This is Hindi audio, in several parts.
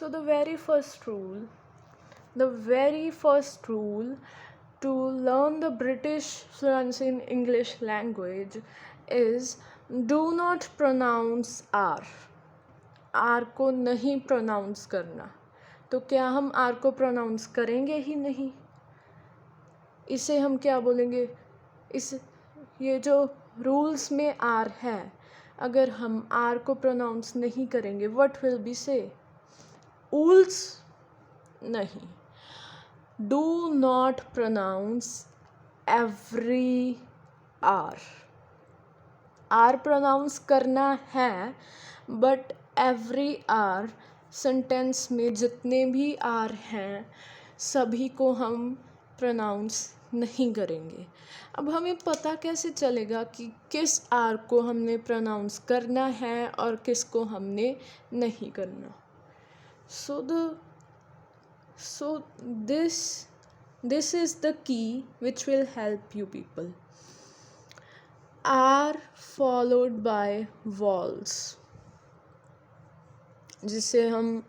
So the very first rule to learn the British fluency in English language is do not pronounce R. R को नहीं प्रोनाउंस करना. तो क्या हम R को प्रोनाउंस करेंगे ही नहीं? इसे हम क्या बोलेंगे? ये जो रूल्स में R है, अगर हम R को प्रोनाउंस नहीं करेंगे, व्हाट विल बी से? ऊल्स नहीं. Do not pronounce every R. R pronounce करना है, बट एवरी R सेंटेंस में जितने भी R हैं सभी को हम प्रोनाउंस नहीं करेंगे. अब हमें पता कैसे चलेगा कि किस R को हमने प्रोनाउंस करना है और किस को हमने नहीं करना? So this is the key which will help you people. R followed by vowels, जिसे हम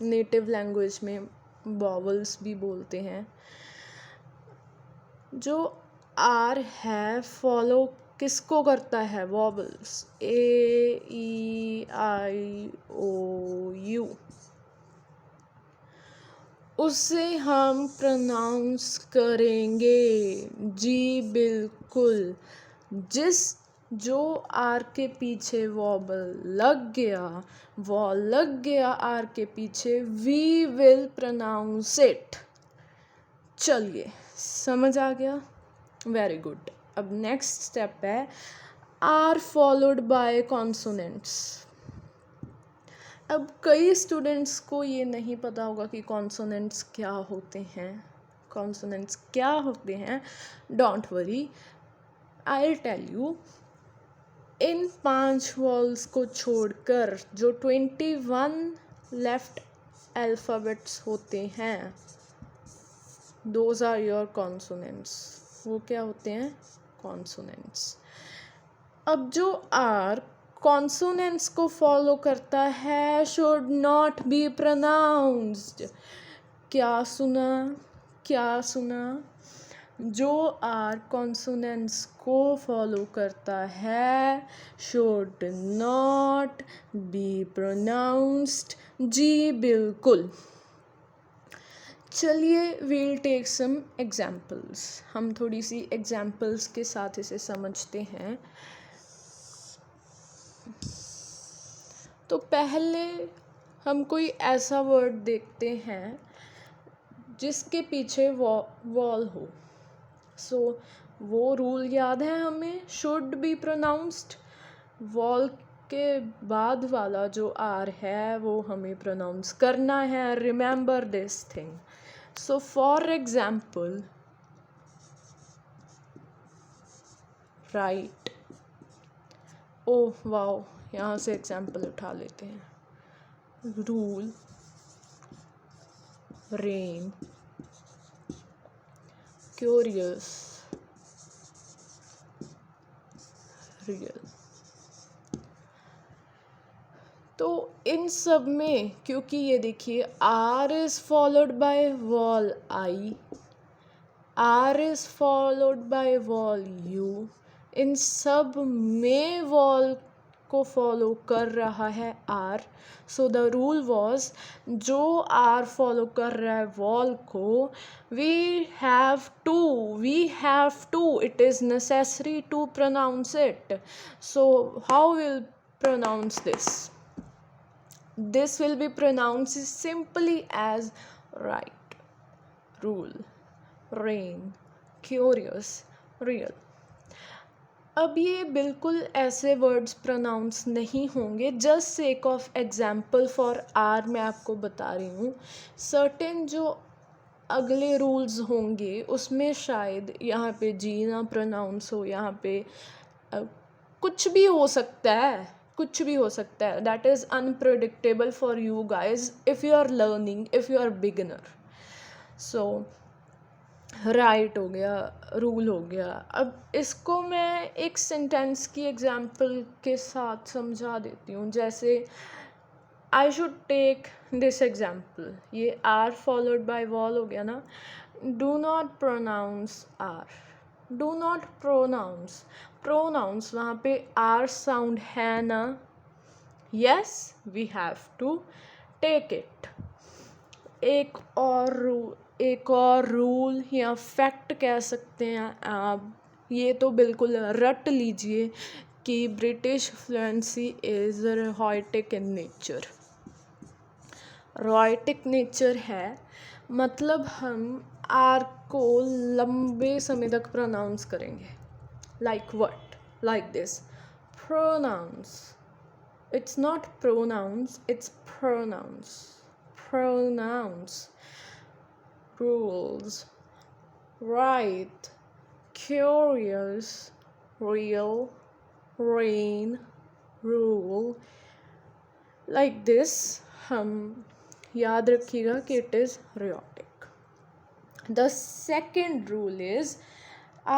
नेटिव लैंग्वेज में वॉवल्स भी बोलते हैं. जो R है फॉलो किसको करता है? वॉवल्स. A-E-I-O-U. उसे हम प्रोनाउंस करेंगे. जी बिल्कुल. जो R के पीछे वॉवल लग गया R के पीछे, वी विल प्रोनाउंस इट. चलिए, समझ आ गया? Very good. अब नेक्स्ट स्टेप है R फॉलोड बाय कॉन्सोनेंट्स. अब कई स्टूडेंट्स को ये नहीं पता होगा कि कॉन्सोनेंट्स क्या होते हैं. Don't worry, I will tell you. इन 5 वॉवल्स को छोड़कर जो 21 लेफ्ट अल्फ़ाबेट्स होते हैं, दोज आर योर कॉन्सोनेंट्स. वो क्या होते हैं? कॉन्सोनेंट्स. अब जो R कॉन्सोनेंट्स को फॉलो करता है शुड नॉट बी प्रोनाउंस्ड. क्या सुना? जो R कॉन्सोनेंट्स को फॉलो करता है शुड नॉट बी प्रोनाउंस्ड. जी बिल्कुल. चलिए, वील टेक सम एग्जाम्पल्स. हम थोड़ी सी एग्जाम्पल्स के साथ इसे समझते हैं. तो पहले हम कोई ऐसा वर्ड देखते हैं जिसके पीछे वॉल हो. सो वो रूल याद है हमें, शुड बी प्रोनाउंस्ड. वॉल के बाद वाला जो R है वो हमें प्रोनाउंस करना है. Remember this thing. So for example, right. Oh wow, यहाँ से एग्जाम्पल उठा लेते हैं. Rule, rain, curious, real. तो इन सब में, क्योंकि ये देखिए R is followed by vowel I, R is followed by vowel U. इन सब में वॉल को फॉलो कर रहा है R. So the rule was, जो R फॉलो कर रहा है वॉल को, we have to, it is necessary to pronounce it. So how will pronounce this? This will be pronounced simply as right, rule, rain, curious, real. अब ये बिल्कुल ऐसे वर्ड्स प्रोनाउंस नहीं होंगे. Just sake of example for R मैं आपको बता रही हूँ. सर्टेन जो अगले रूल्स होंगे उसमें शायद यहाँ पे G ना प्रोनाउंस हो, यहाँ पे कुछ भी हो सकता है. That is unpredictable for you guys if you are learning, if you are beginner. So right हो गया, रूल हो गया. अब इसको मैं एक सेंटेंस की एग्जाम्पल के साथ समझा देती हूँ. जैसे I should take this example, ये आर फॉलोड बाय वॉल हो गया ना. Do not pronounce R. Do not pronounce. Pronounce वहाँ पे आर साउंड है ना. Yes, we have to take it. एक और रूल या फैक्ट कह सकते हैं आप, ये तो बिल्कुल रट लीजिए कि British fluency is rhotic in nature. Rhotic nature है मतलब हम आर को लंबे समय तक प्रोनाउंस करेंगे. Like what? Like this. Pronounce. It's not pronouns, it's pronouns. Pronouns. Rules. Right. Curious. Real. Rain. Rule. Like this, हम याद रखिएगा कि it is rhetoric. The second rule is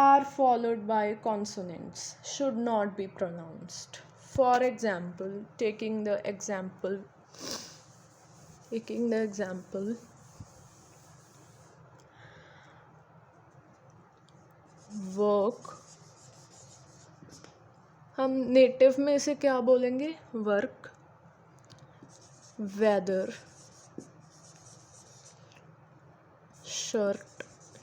are followed by consonants should not be pronounced. For example, taking the example work, हम नेटिव में से क्या बोलेंगे? वर्क. वेदर.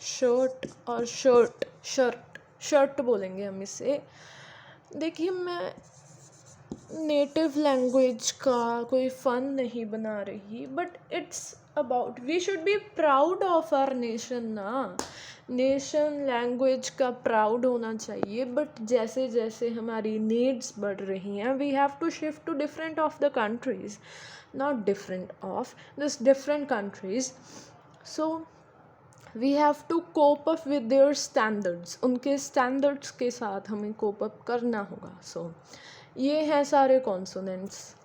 शर्ट और शर्ट बोलेंगे हम इसे. देखिए, मैं नेटिव लैंग्वेज का कोई फ़न नहीं बना रही, but it's about we should be proud of our nation ना. नेशन लैंग्वेज का प्राउड होना चाहिए, बट जैसे जैसे हमारी नीड्स बढ़ रही हैं we have to shift to different of the countries, not different of this different countries. So we have to cope up with their standards. उनके स्टैंडर्ड्स के साथ हमें कोप अप करना होगा. सो ये हैं सारे कॉन्सोनेंट्स.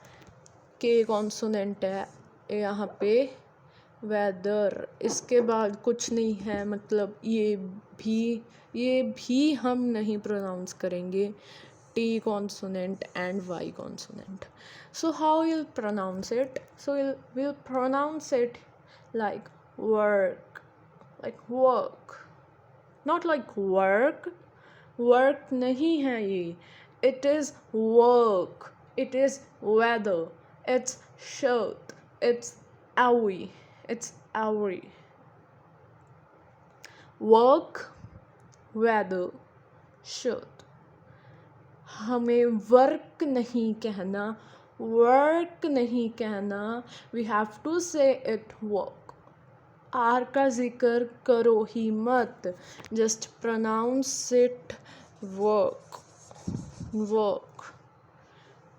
के कॉन्सोनेंट है यहाँ पे. वेदर, इसके बाद कुछ नहीं है, मतलब ये भी हम नहीं प्रोनाउंस करेंगे. T consonant and Y consonant. So how will pronounce it? So will pronounce it like work. Like work, not like work. Work नहीं है ये. It is work. It is weather. It's shirt. It's hourly. It's hourly. Work, weather, shirt. हमें वर्क नहीं कहना, वर्क नहीं कहना. We have to say it work. R का जिक्र करो ही मत. Just pronounce it work. Work.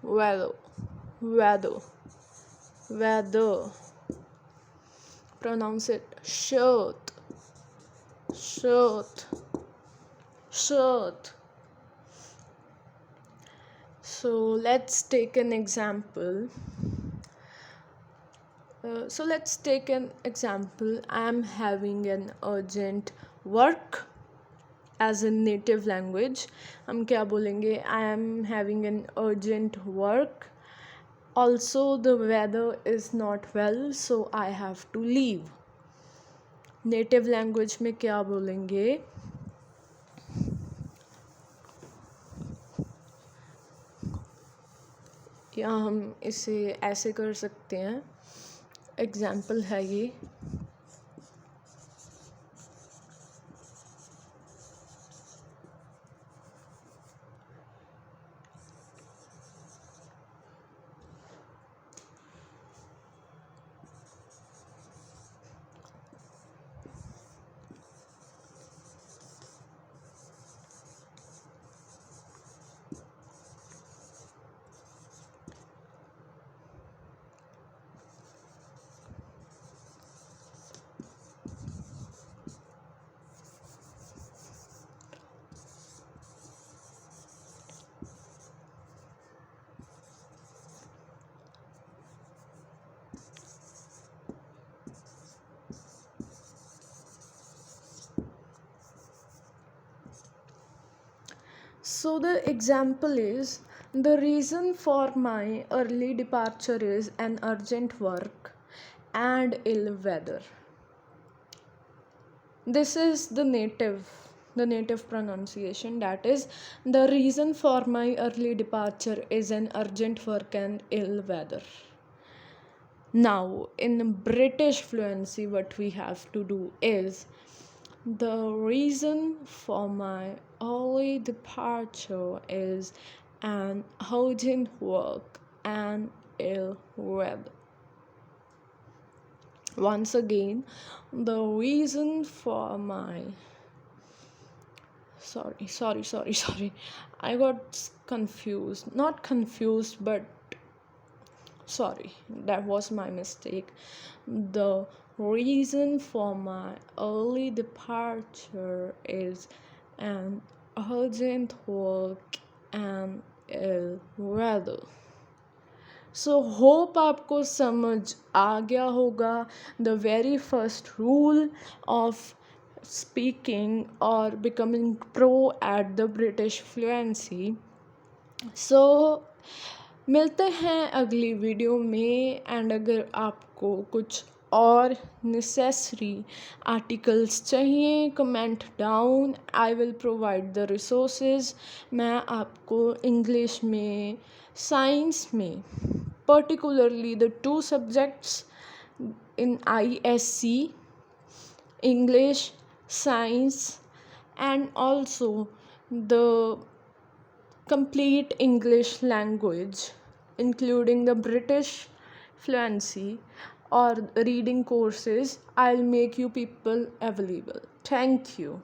Weather. Pronounce it shirt. So let's take an example. I am having an urgent work. As in native language हम क्या बोलेंगे? I am having an urgent work. Also the weather is not well, so I have to leave. Native language में क्या बोलेंगे? या हम इसे ऐसे कर सकते हैं. एग्जाम्पल है ये. So the example is, the reason for my early departure is an urgent work. and ill weather. This is the native pronunciation, that is, the reason for my early departure is an urgent work and ill weather. Now, in British fluency, what we have to do is the reason for my early departure is an urgent work and ill weather. Once again, the reason for my sorry, I got confused. Not confused, but sorry, that was my mistake. The reason for my early departure is an urgent work and ill weather. So hope आपको समझ आ गया होगा the very first rule of speaking और becoming pro at the British fluency. So मिलते हैं अगली वीडियो में. एंड अगर आपको कुछ और नेसेसरी आर्टिकल्स चाहिए, comment down, I will provide the resources. मैं आपको इंग्लिश में, साइंस में, particularly the two subjects in ISC, English, Science, and also the complete English language, including the British fluency or reading courses, I'll make you people available. Thank you.